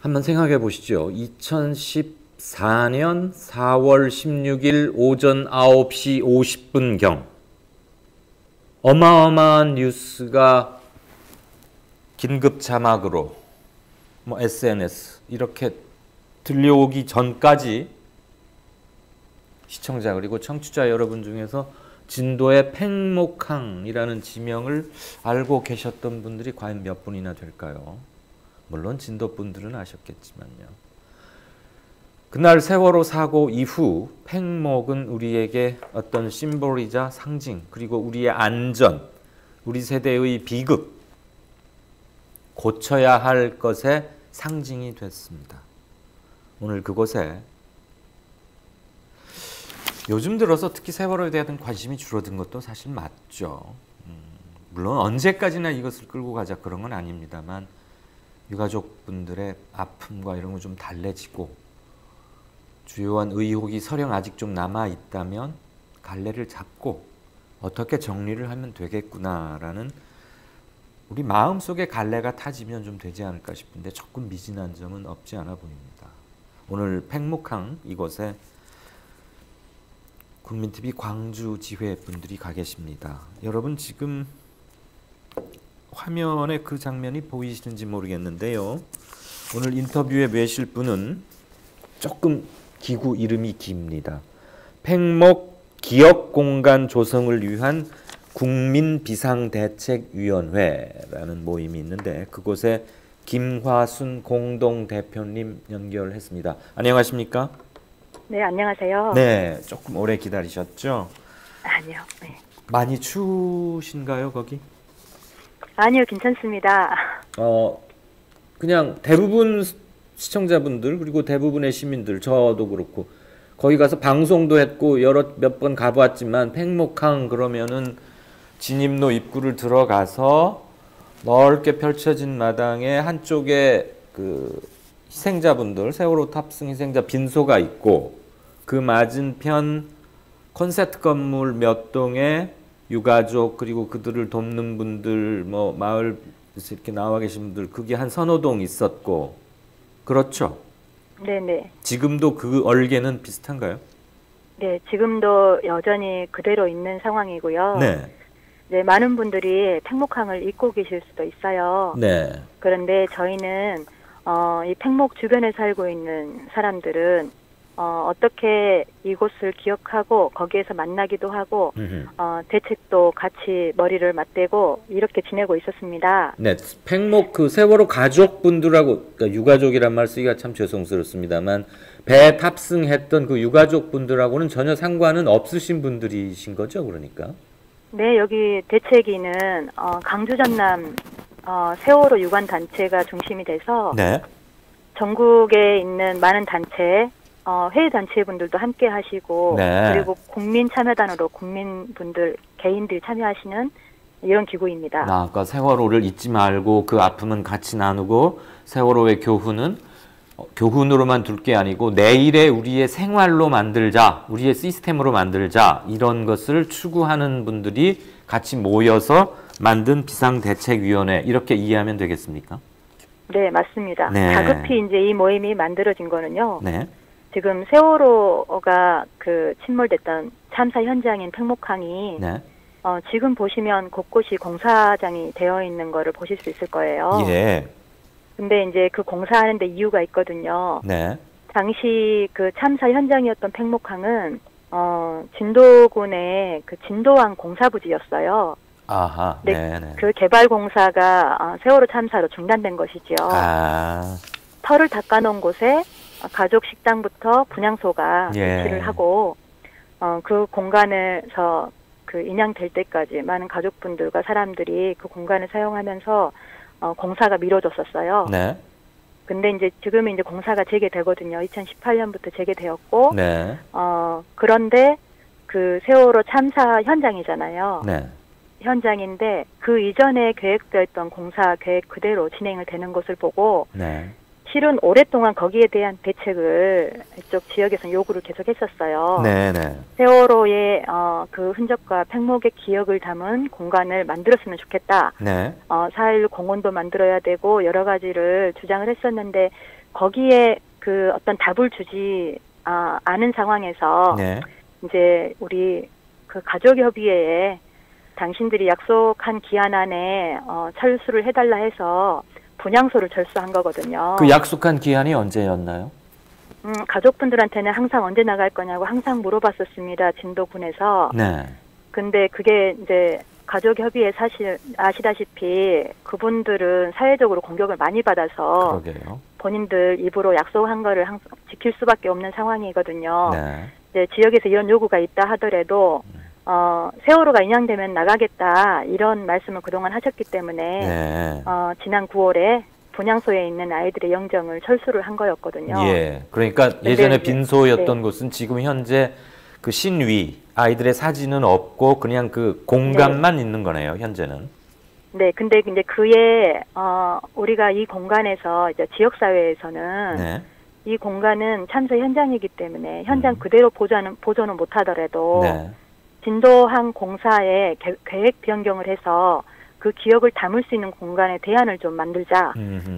한번 생각해 보시죠. 2014년 4월 16일 오전 9시 50분경 어마어마한 뉴스가 긴급 자막으로 SNS 이렇게 들려오기 전까지 시청자 그리고 청취자 여러분 중에서 진도의 팽목항이라는 지명을 알고 계셨던 분들이 과연 몇 분이나 될까요? 물론 진도 분들은 아셨겠지만요. 그날 세월호 사고 이후 팽목은 우리에게 어떤 심볼이자 상징, 그리고 우리의 안전, 우리 세대의 비극, 고쳐야 할 것의 상징이 됐습니다. 오늘 그곳에 요즘 들어서 특히 세월호에 대한 관심이 줄어든 것도 사실 맞죠. 물론 언제까지나 이것을 끌고 가자 그런 건 아닙니다만 유가족분들의 아픔과 이런 거 좀 달래지고 주요한 의혹이 서령 아직 좀 남아있다면 갈래를 잡고 어떻게 정리를 하면 되겠구나라는 우리 마음속에 갈래가 타지면 좀 되지 않을까 싶은데 조금 미진한 점은 없지 않아 보입니다. 오늘 팽목항 이곳에 국민TV 광주 지회 분들이 가 계십니다. 여러분 지금 화면에 그 장면이 보이시는지 모르겠는데요. 오늘 인터뷰에 매실 분은 조금 기구 이름이 깁니다. 팽목 기억공간 조성을 위한 국민비상대책위원회라는 모임이 있는데 그곳에 김화순 공동대표님 연결했습니다. 안녕하십니까? 네, 안녕하세요. 네, 조금 오래 기다리셨죠? 아니요. 네. 많이 추우신가요, 거기? 아니요, 괜찮습니다. 그냥 대부분 시청자분들 그리고 대부분의 시민들 저도 그렇고 거기 가서 방송도 했고 몇 번 가보았지만 팽목항 그러면은 진입로 입구를 들어가서 넓게 펼쳐진 마당에 한쪽에 그 희생자분들 세월호 탑승 희생자 빈소가 있고 그 맞은편 콘센트 건물 몇 동에 유가족 그리고 그들을 돕는 분들 뭐 마을에서 이렇게 나와 계신 분들 그게 한 서너 동 있었고 그렇죠? 네네. 지금도 그 얼개는 비슷한가요? 네, 지금도 여전히 그대로 있는 상황이고요. 네. 네, 많은 분들이 팽목항을 잊고 계실 수도 있어요. 네. 그런데 저희는 이 팽목 주변에 살고 있는 사람들은 어떻게 이곳을 기억하고 거기에서 만나기도 하고 대책도 같이 머리를 맞대고 이렇게 지내고 있었습니다. 네, 팽목 그 세월호 가족분들하고 그러니까 유가족이란 말 쓰기가 참 죄송스럽습니다만 배 탑승했던 그 유가족분들하고는 전혀 상관은 없으신 분들이신 거죠, 그러니까? 네, 여기 대책위는 강주 전남 세월호 유관 단체가 중심이 돼서 네. 전국에 있는 많은 단체 회의 단체분들도 함께 하시고 네. 그리고 국민 참여단으로 국민분들 개인들이 참여하시는 이런 기구입니다. 아까 세월호를 잊지 말고 그 아픔은 같이 나누고 세월호의 교훈은 교훈으로만 둘 게 아니고 내일의 우리의 생활로 만들자, 우리의 시스템으로 만들자 이런 것을 추구하는 분들이 같이 모여서 만든 비상대책위원회 이렇게 이해하면 되겠습니까? 네, 맞습니다. 네. 다급히 이제 이 모임이 만들어진 거는요. 네. 지금 세월호가 그 침몰됐던 참사 현장인 팽목항이 네. 지금 보시면 곳곳이 공사장이 되어 있는 거를 보실 수 있을 거예요. 예. 근데 이제 그 공사하는데 이유가 있거든요. 네. 당시 그 참사 현장이었던 팽목항은 진도군의 그 진도항 공사부지였어요. 아하. 네. 네. 그 개발 공사가 세월호 참사로 중단된 것이죠. 아. 터를 닦아놓은 곳에 가족 식당부터 분향소가 예. 위치를 하고 그 공간에서 그 인양될 때까지 많은 가족분들과 사람들이 그 공간을 사용하면서 공사가 미뤄졌었어요. 네. 근데 이제 지금은 이제 공사가 재개되거든요. 2018년부터 재개되었고, 네. 그런데 그 세월호 참사 현장이잖아요. 네. 현장인데 그 이전에 계획되어 있던 공사 계획 그대로 진행을 되는 것을 보고 네. 실은 오랫동안 거기에 대한 대책을 이쪽 지역에서 요구를 계속 했었어요. 네. 네. 세월호의 그 흔적과 팽목의 기억을 담은 공간을 만들었으면 좋겠다. 네. 4.16 공원도 만들어야 되고 여러 가지를 주장을 했었는데 거기에 그 어떤 답을 주지 않은 상황에서 네. 이제 우리 그 가족협의회에 당신들이 약속한 기한 안에 철수를 해달라 해서 분향소를 철수한 거거든요. 그 약속한 기한이 언제였나요? 가족분들한테는 항상 언제 나갈 거냐고 항상 물어봤었습니다. 진도군에서. 네. 근데 그게 이제 가족협의회 사실 아시다시피 그분들은 사회적으로 공격을 많이 받아서 그러게요. 본인들 입으로 약속한 거를 항상 지킬 수밖에 없는 상황이거든요. 네. 이제 지역에서 이런 요구가 있다 하더라도 세월호가 인양되면 나가겠다 이런 말씀을 그동안 하셨기 때문에 네. 지난 9월에 분향소에 있는 아이들의 영정을 철수를 한 거였거든요. 예. 그러니까 예전에 이제, 빈소였던 네. 곳은 지금 현재 그 신위 아이들의 사진은 없고 그냥 그 공간만 있는 거네요. 현재는. 네, 근데 이제 그에 우리가 이 공간에서 이제 지역 사회에서는 네. 이 공간은 참사 현장이기 때문에 현장 그대로 보존은 못하더라도 네. 진도항 공사에 계획 변경을 해서 그 기억을 담을 수 있는 공간에 대안을 좀 만들자.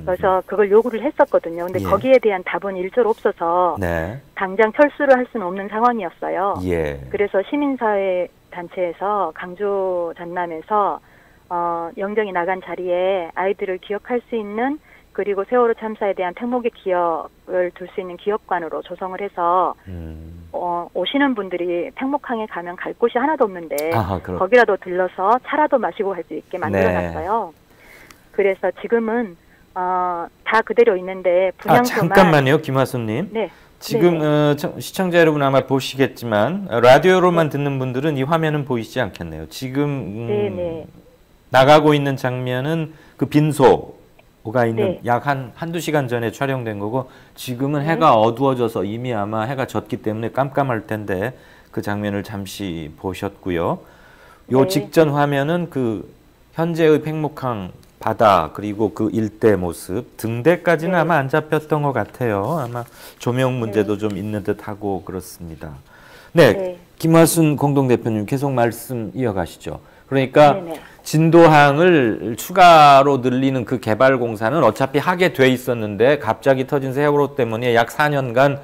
그래서 그걸 요구를 했었거든요. 근데 예. 거기에 대한 답은 일절 없어서 네. 당장 철수를 할 수는 없는 상황이었어요. 예. 그래서 시민사회 단체에서 강주 전남에서 영정이 나간 자리에 아이들을 기억할 수 있는 그리고 세월호 참사에 대한 팽목의 기억을 둘 수 있는 기억관으로 조성을 해서 오시는 분들이 팽목항에 가면 갈 곳이 하나도 없는데 거기라도 들러서 차라도 마시고 갈 수 있게 만들어놨어요. 네. 그래서 지금은 다 그대로 있는데 분향소만 잠깐만요, 김화수님. 네. 지금 시청자 여러분 아마 보시겠지만 라디오로만 듣는 분들은 이 화면은 보이지 않겠네요. 지금 나가고 있는 장면은 그 빈소가 있는 약 한두 시간 전에 촬영된 거고 지금은 해가 어두워져서 이미 아마 해가 졌기 때문에 깜깜할 텐데 그 장면을 잠시 보셨고요. 요 직전 화면은 그 현재의 팽목항 바다 그리고 그 일대 모습 등대까지는 아마 안 잡혔던 것 같아요. 아마 조명 문제도 좀 있는 듯하고 그렇습니다. 네, 김화순 공동대표님 계속 말씀 이어가시죠. 그러니까 진도항을 추가로 늘리는 그 개발 공사는 어차피 하게 돼 있었는데 갑자기 터진 세월호 때문에 약 4년간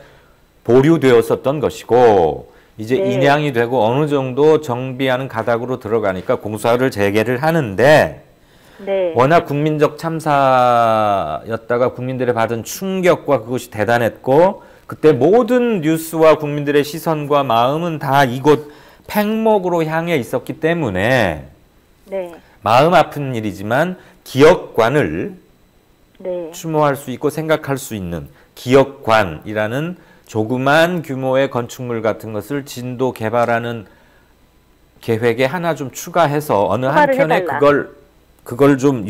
보류되었었던 것이고 이제 인양이 되고 어느 정도 정비하는 가닥으로 들어가니까 공사를 재개를 하는데 워낙 국민적 참사였다가 국민들의 받은 충격과 그것이 대단했고 그때 모든 뉴스와 국민들의 시선과 마음은 다 이곳 팽목으로 향해 있었기 때문에 마음 아픈 일이지만 기억관을 추모할 수 있고 생각할 수 있는 기억관이라는 조그만 규모의 건축물 같은 것을 진도 개발하는 계획에 하나 좀 추가해서 어느 한편에 그걸 좀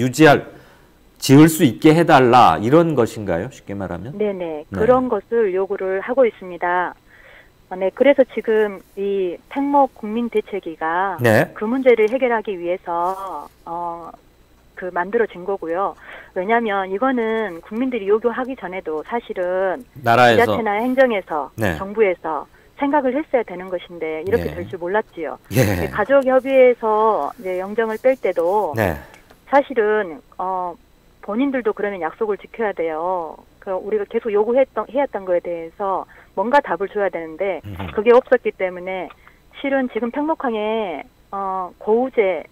지을 수 있게 해달라 이런 것인가요? 쉽게 말하면? 네네. 그런 것을 요구를 하고 있습니다. 네, 그래서 지금 이 팽목 국민대책위가 그 문제를 해결하기 위해서 만들어진 거고요. 왜냐하면 이거는 국민들이 요구하기 전에도 사실은 나라에서 지자체나 행정에서 정부에서 생각을 했어야 되는 것인데 이렇게 될 줄 몰랐지요. 가족협의회에서 이제 영정을 뺄 때도 사실은 본인들도 그러면 약속을 지켜야 돼요. 우리가 계속 해왔던 거에 대해서 뭔가 답을 줘야 되는데 그게 없었기 때문에 실은 지금 팽목항에 고우재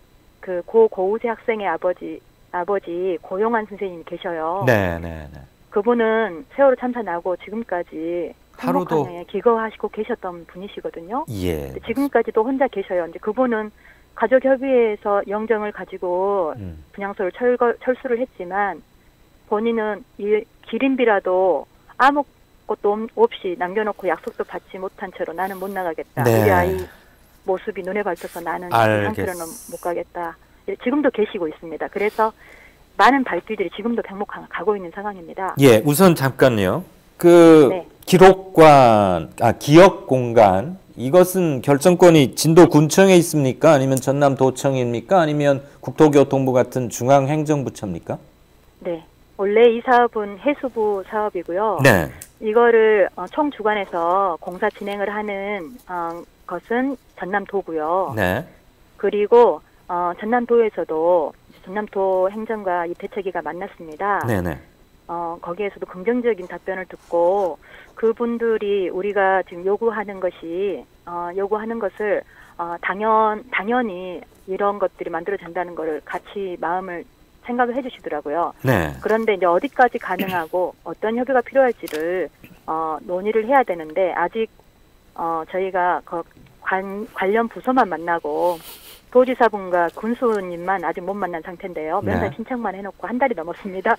고우재 학생의 아버지 고용환 선생님이 계셔요. 그분은 세월호 참사 나고 지금까지 팽목항에 기거하시고 계셨던 분이시거든요. 지금까지도 혼자 계셔요. 이제 그분은 가족협의회에서 영정을 가지고 분향소를 철수를 했지만 본인은 이 기린비라도 아무것도 없이 남겨놓고 약속도 받지 못한 채로 나는 못 나가겠다. 우리 아이 모습이 눈에 밟혀서 나는 이 상태로는 못 가겠다. 지금도 계시고 있습니다. 그래서 많은 발길들이 지금도 팽목항을 가고 있는 상황입니다. 예, 우선 잠깐요. 기억 공간 이것은 결정권이 진도군청에 있습니까? 아니면 전남도청입니까? 아니면 국토교통부 같은 중앙행정부처입니까? 네. 원래 이 사업은 해수부 사업이고요. 이거를 총주관에서 공사 진행을 하는 것은 전남도고요. 그리고 전남도에서도 전남도 행정과 이 대책위가 만났습니다. 거기에서도 긍정적인 답변을 듣고 그분들이 우리가 지금 요구하는 것을 당연히 이런 것들이 만들어진다는 거를 같이 마음을 생각을 해주시더라고요. 네. 그런데 이제 어디까지 가능하고 어떤 협의가 필요할지를 논의를 해야 되는데 아직 저희가 관련 부서만 만나고 도지사분과 군수님만 아직 못 만난 상태인데요. 면접 신청만 해놓고 한 달이 넘었습니다.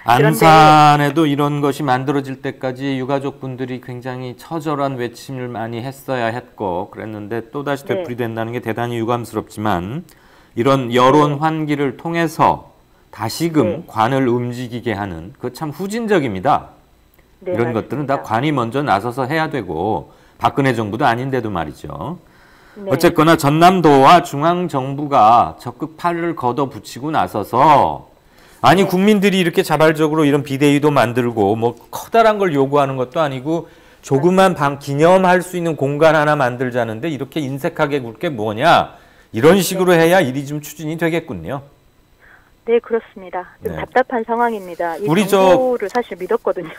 안산에도 이런 것이 만들어질 때까지 유가족분들이 굉장히 처절한 외침을 많이 했어야 했고 그랬는데 또다시 되풀이된다는 게 대단히 유감스럽지만 이런 여론 환기를 통해서 다시금 관을 움직이게 하는 그 참 후진적입니다. 이런 것들은 다 관이 먼저 나서서 해야 되고 박근혜 정부도 아닌데도 말이죠. 어쨌거나 전남도와 중앙정부가 적극 팔을 걷어붙이고 나서서 아니 국민들이 이렇게 자발적으로 이런 비대위도 만들고 뭐 커다란 걸 요구하는 것도 아니고 조그만 기념할 수 있는 공간 하나 만들자는데 이렇게 인색하게 굴 게 뭐냐 이런 식으로 해야 일이 좀 추진이 되겠군요. 네, 그렇습니다. 좀 답답한 상황입니다. 이 정부를 사실 믿었거든요.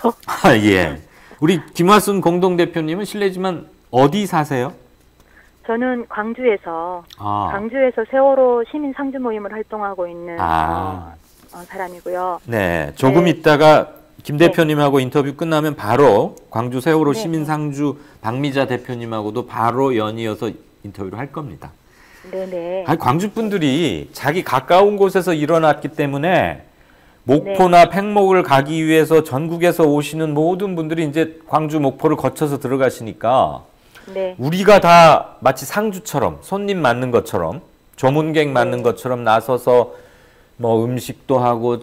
예. 우리 김화순 공동대표님은 실례지만 어디 사세요? 저는 광주에서 세월호 시민 상주 모임을 활동하고 있는 사람이고요. 네, 조금 있다가 김 대표님하고 인터뷰 끝나면 바로 광주 세월호 시민 상주 박미자 대표님하고도 바로 연이어서 인터뷰를 할 겁니다. 네네. 아니, 광주 분들이 자기 가까운 곳에서 일어났기 때문에 목포나 팽목을 가기 위해서 전국에서 오시는 모든 분들이 이제 광주 목포를 거쳐서 들어가시니까 우리가 다 마치 상주처럼 손님 맞는 것처럼 조문객 맞는 것처럼 나서서 뭐 음식도 하고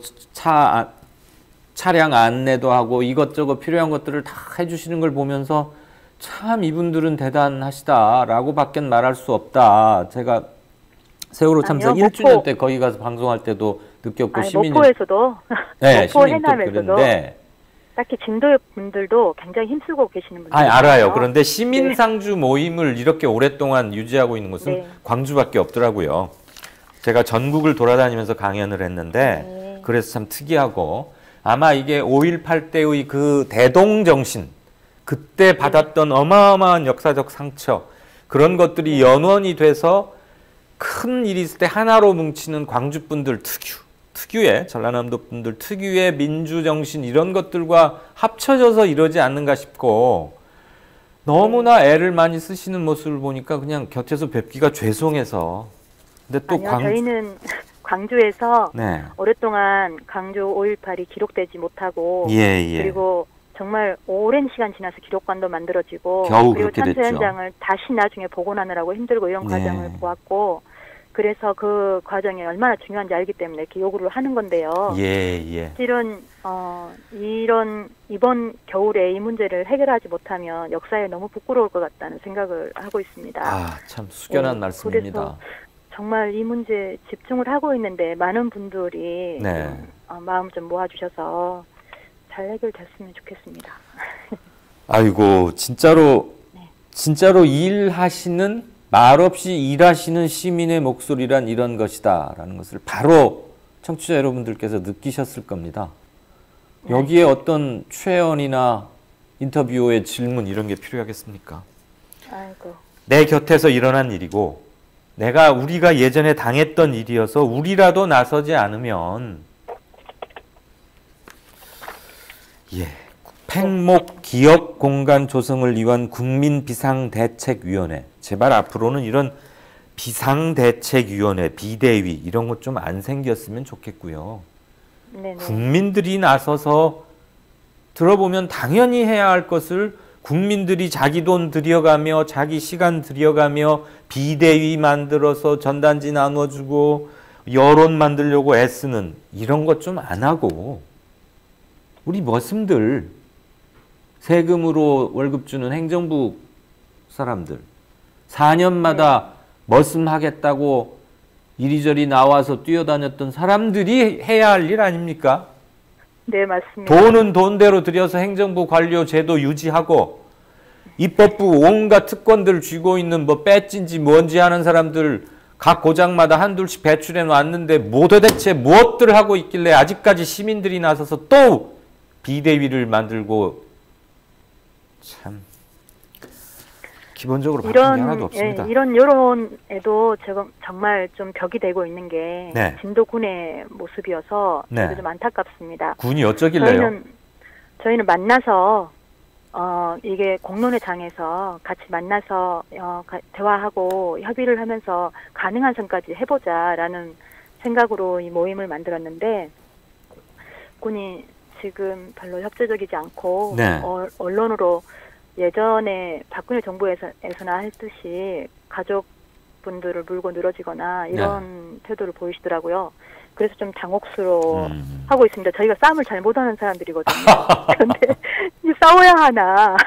차량 안내도 하고 이것저것 필요한 것들을 다 해주시는 걸 보면서 참 이분들은 대단하시다라고 밖엔 말할 수 없다. 제가 세월호 참사 1주년 때 거기 가서 방송할 때도 느꼈고 목포에서도 목포 해남에서도 딱히 진도의 분들도 굉장히 힘쓰고 계시는 분들 알아요. 그런데 시민 상주 모임을 이렇게 오랫동안 유지하고 있는 곳은 광주밖에 없더라고요. 제가 전국을 돌아다니면서 강연을 했는데 그래서 참 특이하고 아마 이게 5.18 때의 그 대동정신 그때 받았던 어마어마한 역사적 상처 그런 것들이 연원이 돼서 큰 일이 있을 때 하나로 뭉치는 광주분들 특유의 전라남도 분들 특유의 민주정신 이런 것들과 합쳐져서 이러지 않는가 싶고 너무나 애를 많이 쓰시는 모습을 보니까 그냥 곁에서 뵙기가 죄송해서 근데 또 저희는 광주에서 오랫동안 광주 5.18이 기록되지 못하고 그리고 정말 오랜 시간 지나서 기록관도 만들어지고 그리고 참사 현장을 다시 나중에 복원하느라고 힘들고 이런 과정을 보았고 그래서 그 과정이 얼마나 중요한지 알기 때문에 이렇게 요구를 하는 건데요. 실은 이번 겨울에 이 문제를 해결하지 못하면 역사에 너무 부끄러울 것 같다는 생각을 하고 있습니다. 참 숙연한 말씀입니다. 그래서 정말 이 문제에 집중을 하고 있는데 많은 분들이 마음 좀 모아주셔서 잘 해결됐으면 좋겠습니다. 아이고 진짜로 일하시는 말없이 일하시는 시민의 목소리란 이런 것이다라는 것을 바로 청취자 여러분들께서 느끼셨을 겁니다. 여기에 어떤 최언이나 인터뷰의 질문 이런 게 필요하겠습니까? 내 곁에서 일어난 일이고 우리가 예전에 당했던 일이어서 우리라도 나서지 않으면 팽목 기억 공간 조성을 위한 국민비상대책위원회 제발 앞으로는 이런 비상대책위원회 비대위 이런 것 좀 안 생겼으면 좋겠고요. 국민들이 나서서 들어보면 당연히 해야 할 것을 국민들이 자기 돈 들여가며 자기 시간 들여가며 비대위 만들어서 전단지 나눠주고 여론 만들려고 애쓰는 이런 것 좀 안 하고 우리 머슴들 세금으로 월급 주는 행정부 사람들 4년마다 머슴하겠다고 이리저리 나와서 뛰어다녔던 사람들이 해야 할 일 아닙니까? 네, 맞습니다. 돈은 돈대로 들여서 행정부 관료 제도 유지하고 입법부 온갖 특권들 쥐고 있는 뭐 배지인지 뭔지 하는 사람들 각 고장마다 한둘씩 배출해 놨는데 도대체 무엇들 하고 있길래 아직까지 시민들이 나서서 또 비대위를 만들고 참 기본적으로 바뀐 게 하나도 없습니다. 이런 여론에도 정말 좀 벽이 되고 있는 게 네. 진도군의 모습이어서 네. 저도 좀 안타깝습니다. 군이 어쩌길래요? 저희는 만나서 이게 공론회장에서 같이 만나서 대화하고 협의를 하면서 가능한 선까지 해보자라는 생각으로 이 모임을 만들었는데 군이 지금 별로 협조적이지 않고 네. 언론으로 예전에 박근혜 정부에서나 했듯이 가족분들을 물고 늘어지거나 이런 태도를 보이시더라고요. 그래서 좀 당혹스러워하고 있습니다. 저희가 싸움을 잘 못하는 사람들이거든요. 그런데 싸워야 하나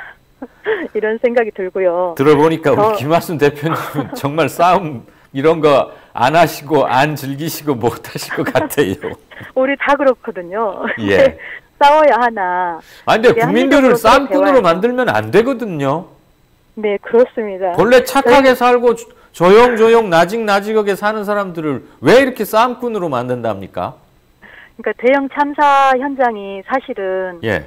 이런 생각이 들고요. 들어보니까 우리 김하순 대표님은 정말 싸움 이런 거 안 하시고 안 즐기시고 못 하실 것 같아요. 우리 다 그렇거든요. 예. 싸워야 하나. 아니 근데 국민들을 싸움꾼으로 만들면 안 되거든요. 네, 그렇습니다. 본래 착하게 살고 조용조용 나직나직하게 사는 사람들을 왜 이렇게 싸움꾼으로 만든답니까? 그러니까 대형 참사 현장이 사실은 예.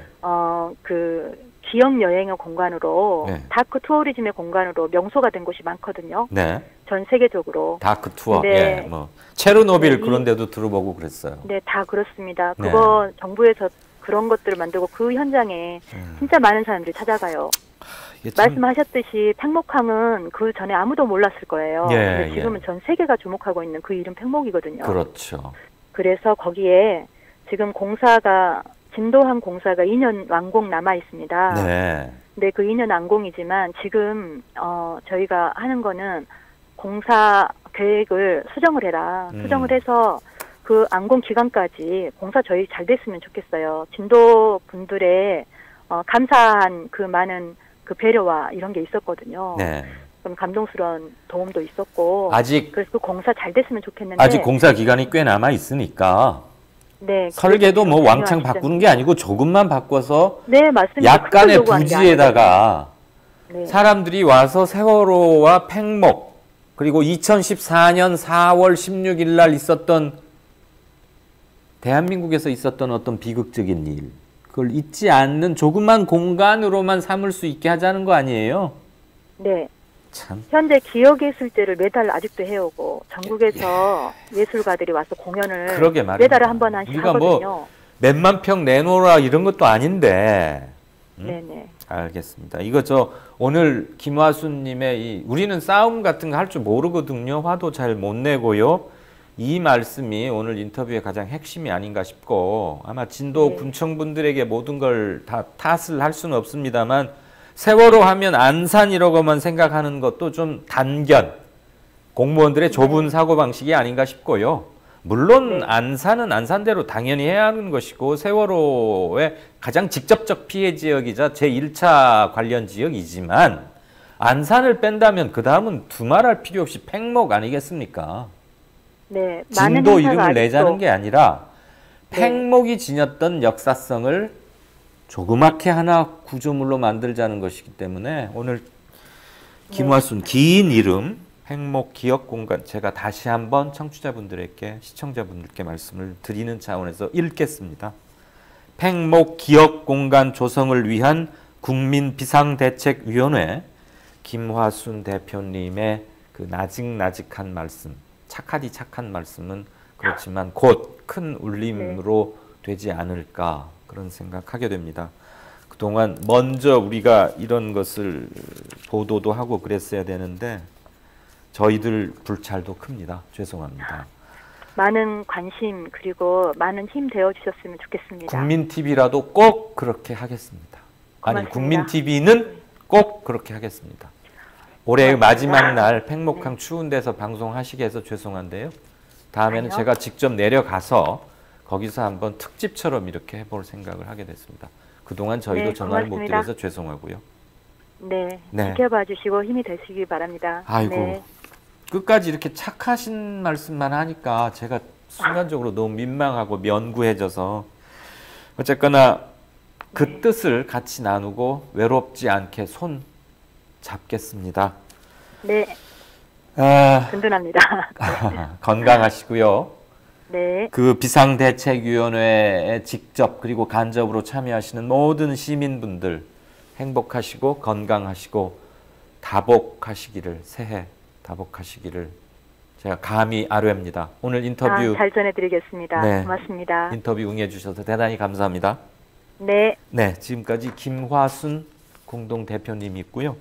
그 지역 여행의 공간으로 네. 다크 투어리즘의 공간으로 명소가 된 곳이 많거든요. 네. 전 세계적으로. 다크 투어. 네. 예. 뭐 체르노빌 그런 데도 들어보고 그랬어요. 네, 다 그렇습니다. 네. 그거 정부에서 그런 것들을 만들고 그 현장에 진짜 많은 사람들이 찾아가요. 말씀하셨듯이 팽목항은 그 전에 아무도 몰랐을 거예요. 예, 근데 지금은 전 세계가 주목하고 있는 그 이름 팽목이거든요. 그렇죠. 그래서 거기에 지금 진도항 공사가 2년 완공 남아 있습니다. 네. 근데 그 2년 완공이지만 지금 저희가 하는 거는 공사 계획을 수정을 해라. 수정을 해서 그 완공 기간까지 공사 저희 잘 됐으면 좋겠어요. 진도 분들의 감사한 그 많은 그 배려와 이런 게 있었거든요. 네. 좀 감동스러운 도움도 있었고. 아직 그래서 그 공사 잘 됐으면 좋겠는데. 아직 공사 기간이 꽤 남아 있으니까. 네. 설계도 뭐 왕창 바꾸는 게 아니고 조금만 바꿔서. 네, 맞습니다. 약간의 부지에다가 네. 사람들이 와서 세월호와 팽목 그리고 2014년 4월 16일 날 있었던 대한민국에서 있었던 어떤 비극적인 일 그걸 잊지 않는 조그만 공간으로만 삼을 수 있게 하자는 거 아니에요? 네. 참. 현재 기억예술제를 매달 아직도 해오고 전국에서 예술가들이 와서 공연을 그러게 말입니다. 매달에 한 번 하씩 우리가 하거든요. 뭐 몇만 평 내놓으라 이런 것도 아닌데. 네네. 알겠습니다. 이거 오늘 김화순님의 우리는 싸움 같은 거 할 줄 모르거든요. 화도 잘 못 내고요. 이 말씀이 오늘 인터뷰의 가장 핵심이 아닌가 싶고 아마 진도 군청분들에게 모든 걸 다 탓을 할 수는 없습니다만 세월호 하면 안산이라고만 생각하는 것도 좀 단견, 공무원들의 좁은 사고방식이 아닌가 싶고요. 물론 안산은 안산대로 당연히 해야 하는 것이고 세월호의 가장 직접적 피해 지역이자 제1차 관련 지역이지만 안산을 뺀다면 그 다음은 두말할 필요 없이 팽목 아니겠습니까? 네, 진도 이름을 내자는 게 아니라 네. 팽목이 지녔던 역사성을 조그맣게 하나 구조물로 만들자는 것이기 때문에 오늘 김화순 긴 이름 팽목 기억공간 제가 다시 한번 청취자분들에게 시청자분들께 말씀을 드리는 차원에서 읽겠습니다. 팽목 기억공간 조성을 위한 국민비상대책위원회 김화순 대표님의 그 나직나직한 말씀 착하디 착한 말씀은 그렇지만 곧 큰 울림으로 되지 않을까 그런 생각하게 됩니다. 그동안 먼저 우리가 이런 것을 보도도 하고 그랬어야 되는데 저희들 불찰도 큽니다. 죄송합니다. 많은 관심 그리고 많은 힘 되어 주셨으면 좋겠습니다. 국민TV라도 꼭 그렇게 하겠습니다. 고맙습니다. 아니 국민TV는 꼭 그렇게 하겠습니다. 올해 마지막 날 팽목항 추운 데서 방송하시게 해서 죄송한데요. 다음에는 제가 직접 내려가서 거기서 한번 특집처럼 이렇게 해볼 생각을 하게 됐습니다. 그동안 저희도 전화를 못 드려서 죄송하고요. 네, 지켜봐 주시고 힘이 되시기 바랍니다. 아이고, 끝까지 이렇게 착하신 말씀만 하니까 제가 순간적으로 너무 민망하고 면구해져서 어쨌거나 그 뜻을 같이 나누고 외롭지 않게 손 잡겠습니다. 네. 든든합니다. 건강하시고요. 네. 그 비상대책위원회에 직접 그리고 간접으로 참여하시는 모든 시민분들 행복하시고 건강하시고 다복하시기를, 새해 다복하시기를 제가 감히 아뢰입니다. 오늘 인터뷰 잘 전해드리겠습니다. 네, 고맙습니다. 인터뷰 응해주셔서 대단히 감사합니다. 네. 네, 지금까지 김화순 공동대표님이 있고요.